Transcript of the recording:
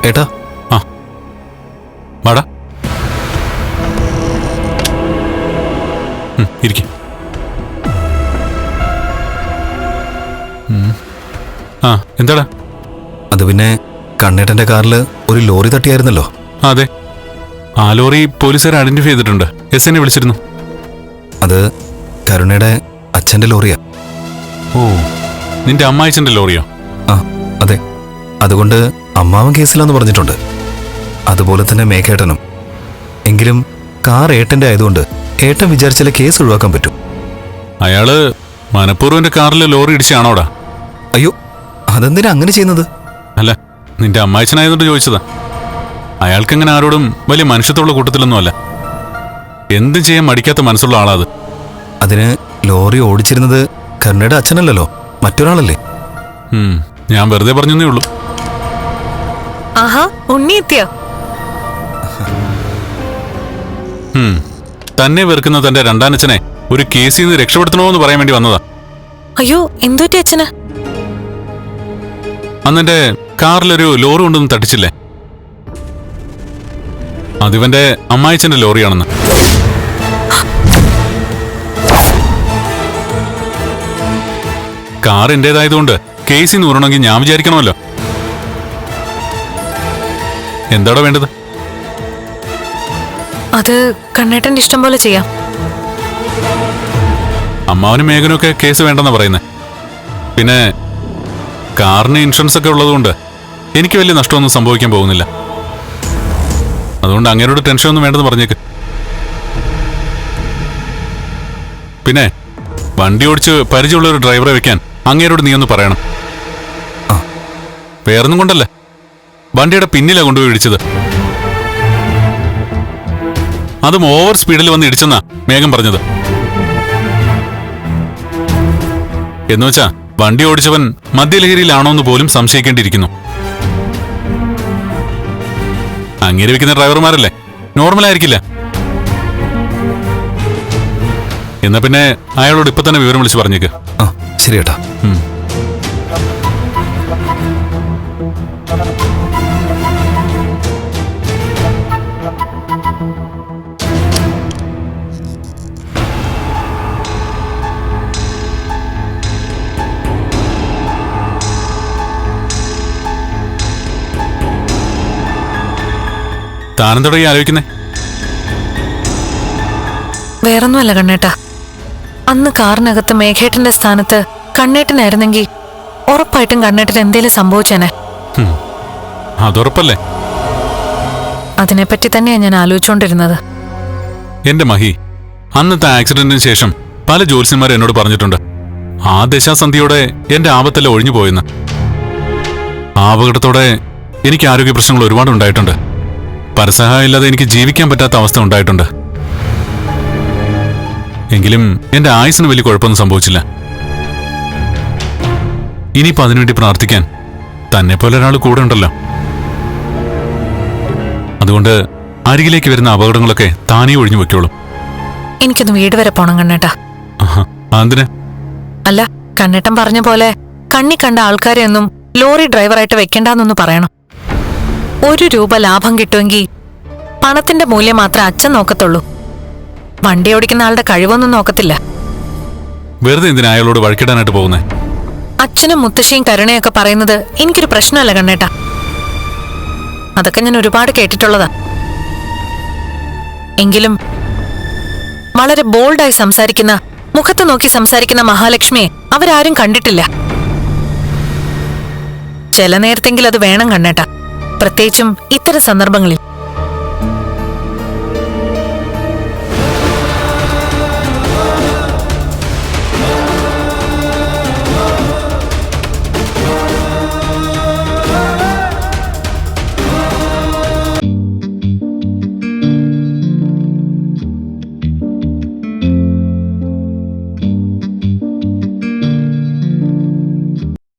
ഏട്ടാ. ആ വാടാ, ഇരിക്കും. ആ എന്താടാ? അത് പിന്നെ കണ്ണേട്ടന്റെ കാറിൽ ഒരു ലോറി തട്ടിയായിരുന്നല്ലോ. അതെ, ആ ലോറി പോലീസുകാർ ഐഡന്റിഫൈ ചെയ്തിട്ടുണ്ട്. എന്നെ വിളിച്ചിരുന്നു. അത് കരുണയുടെ അച്ഛന്റെ ലോറിയാ. ഓ, നിന്റെ അമ്മായിച്ചന്റെ ലോറിയോ? ആ അതെ. അതുകൊണ്ട് അമ്മാവൻ കേസിലാന്ന് പറഞ്ഞിട്ടുണ്ട്. അതുപോലെ തന്നെ മേഘേട്ടനും. എങ്കിലും കാർ ഏട്ടന്റെ ആയതുകൊണ്ട് ഏട്ടൻ വിചാരിച്ചാലേ കേസ് ഒഴിവാക്കാൻ പറ്റും. അയാള് മനഃപൂർവ്വന്റെ കാറിൽ ലോറി ഇടിച്ചാണോടാ? അയ്യോ, അതെന്തിനാ അങ്ങനെ ചെയ്യുന്നത്? അല്ല, നിന്റെ അമ്മായിച്ചനായതുകൊണ്ട് ചോദിച്ചതാ. അയാൾക്കങ്ങനെ ആരോടും വലിയ മനുഷ്യത്തുള്ള കൂട്ടത്തിലൊന്നും അല്ല. എന്തും ചെയ്യാൻ മടിക്കാത്ത മനസ്സുള്ള ആളാ അത്. അതിന് ലോറി ഓടിച്ചിരുന്നത് കരുണയുടെ അച്ഛനല്ലല്ലോ, മറ്റൊരാളല്ലേ? ഞാൻ വെറുതെ പറഞ്ഞേ ഉള്ളൂ. ആഹാ, ഉണ്ണി എത്തിയോ? തന്നെ വെറുക്കുന്ന തന്റെ രണ്ടാനച്ഛനെ ഒരു കേസിൽ നിന്ന് രക്ഷപ്പെടുത്തണോന്ന് പറയാൻ വേണ്ടി വന്നതാ. അയ്യോ, എന്തുപറ്റി അച്ഛന്? അന്നെന്റെ കാറിലൊരു ലോറി കൊണ്ടൊന്നും തട്ടിച്ചില്ലേ? അതിവന്റെ അമ്മായിച്ചന്റെ ലോറിയാണെന്ന്. കാർ എന്റേതായതുകൊണ്ട് കേസിൽ നിന്ന് ഊരണമെങ്കിൽ ഞാൻ വിചാരിക്കണമല്ലോ. എന്താടോ വേണ്ടത്? അത് കണ്ണേട്ടന്റെ ഇഷ്ടം പോലെ ചെയ്യാം. അമ്മാവനും മേഘനും ഒക്കെ കേസ് വേണ്ടെന്നാ പറയുന്നത്. പിന്നെ കാറിന് ഇൻഷുറൻസ് ഒക്കെ ഉള്ളതുകൊണ്ട് എനിക്ക് വലിയ നഷ്ടമൊന്നും സംഭവിക്കാൻ പോകുന്നില്ല. അതുകൊണ്ട് അങ്ങേരോട് ടെൻഷനൊന്നും വേണ്ടെന്ന് പറഞ്ഞേക്ക്. പിന്നെ വണ്ടി ഓടിച്ച് പരിചയമുള്ള ഒരു ഡ്രൈവറെ വെക്കാൻ അങ്ങേരോട് നീ ഒന്ന് പറയണം. വേറൊന്നും കൊണ്ടല്ല, വണ്ടിയുടെ പിന്നിലാ കൊണ്ടുപോയി ഇടിച്ചത്. അതും ഓവർ സ്പീഡിൽ വന്ന് ഇടിച്ചെന്നാ മേഘം പറഞ്ഞത്. എന്നുവെച്ചാ വണ്ടി ഓടിച്ചവൻ മദ്യലഹരിയിലാണോന്ന് പോലും സംശയിക്കേണ്ടിയിരിക്കുന്നു. അങ്ങേര് വെക്കുന്ന ഡ്രൈവർമാരല്ലേ, നോർമലായിരിക്കില്ല. എന്നാ പിന്നെ അയാളോട് ഇപ്പൊ തന്നെ വിവരം വിളിച്ച് പറഞ്ഞേക്ക്. ആ ശരി ഏട്ടാ. താനെന്തോടെ ആലോചിക്കുന്നേ? വേറൊന്നുമല്ല കണ്ണേട്ടാ, അന്ന് കാറിനകത്ത് മേഘേട്ടന്റെ സ്ഥാനത്ത് കണ്ണേട്ടനായിരുന്നെങ്കിൽ ഉറപ്പായിട്ടും കണ്ണേട്ടന് എന്തേലും സംഭവിച്ചേനെ. അതുറപ്പല്ലേ? അതിനെപ്പറ്റി തന്നെയാ ഞാൻ ആലോചിച്ചുകൊണ്ടിരുന്നത്. എന്റെ മഹി, അന്നത്തെ ആക്സിഡന്റിന് ശേഷം പല ജ്യോത്സ്യന്മാരും എന്നോട് പറഞ്ഞിട്ടുണ്ട് ആ ദശാസന്ധിയോടെ എന്റെ ആപത്തെല്ലാം ഒഴിഞ്ഞു പോയെന്ന്. ആ അപകടത്തോടെ എനിക്ക് ആരോഗ്യ പ്രശ്നങ്ങൾ ഒരുപാട് ഉണ്ടായിട്ടുണ്ട്. പരസഹായം ഇല്ലാതെ എനിക്ക് ജീവിക്കാൻ പറ്റാത്ത അവസ്ഥ ഉണ്ടായിട്ടുണ്ട്. എങ്കിലും എന്റെ ആയുസിന് വലിയ കുഴപ്പമൊന്നും സംഭവിച്ചില്ല. ഇനിയിപ്പോ അതിനുവേണ്ടി പ്രാർത്ഥിക്കാൻ തന്നെ പോലെ ഒരാൾ കൂടെ ഉണ്ടല്ലോ. അതുകൊണ്ട് അരികിലേക്ക് വരുന്ന അപകടങ്ങളൊക്കെ താനേ ഒഴിഞ്ഞു വെക്കോളും. എനിക്കൊന്ന് വീട് വരെ പോണം കണ്ണേട്ടാ. എന്തിന്? അല്ല, കണ്ണേട്ടൻ പറഞ്ഞ പോലെ കണ്ണി കണ്ട ആൾക്കാരെ ഒന്നും ലോറി ഡ്രൈവറായിട്ട് വെക്കണ്ടെന്നൊന്ന് പറയണം. 1 രൂപ ലാഭം കിട്ടുമെങ്കിൽ പണത്തിന്റെ മൂല്യം മാത്രമേ അച്ഛൻ നോക്കത്തുള്ളൂ. വണ്ടി ഓടിക്കുന്ന ആളുടെ കഴിവൊന്നും നോക്കത്തില്ല. വെറുതെ എന്തിനാ അയാളോട് വഴക്കിടാനായിട്ട് പോകുന്നേ? അച്ഛനും മുത്തശ്ശിയും കരുണയൊക്കെ പറയുന്നത് എനിക്കൊരു പ്രശ്നമല്ല കണ്ണേട്ടാ. അതൊക്കെ ഞാൻ ഒരുപാട് കേട്ടിട്ടുള്ളതാ. എങ്കിലും വളരെ ബോൾഡായി സംസാരിക്കുന്ന, മുഖത്ത് നോക്കി സംസാരിക്കുന്ന മഹാലക്ഷ്മിയെ അവരാരും കണ്ടിട്ടില്ല. ചില നേരത്തെങ്കിലും അത് വേണം കണ്ണേട്ടാ, പ്രത്യേകിച്ചും ഇത്തരം സന്ദർഭങ്ങളിൽ.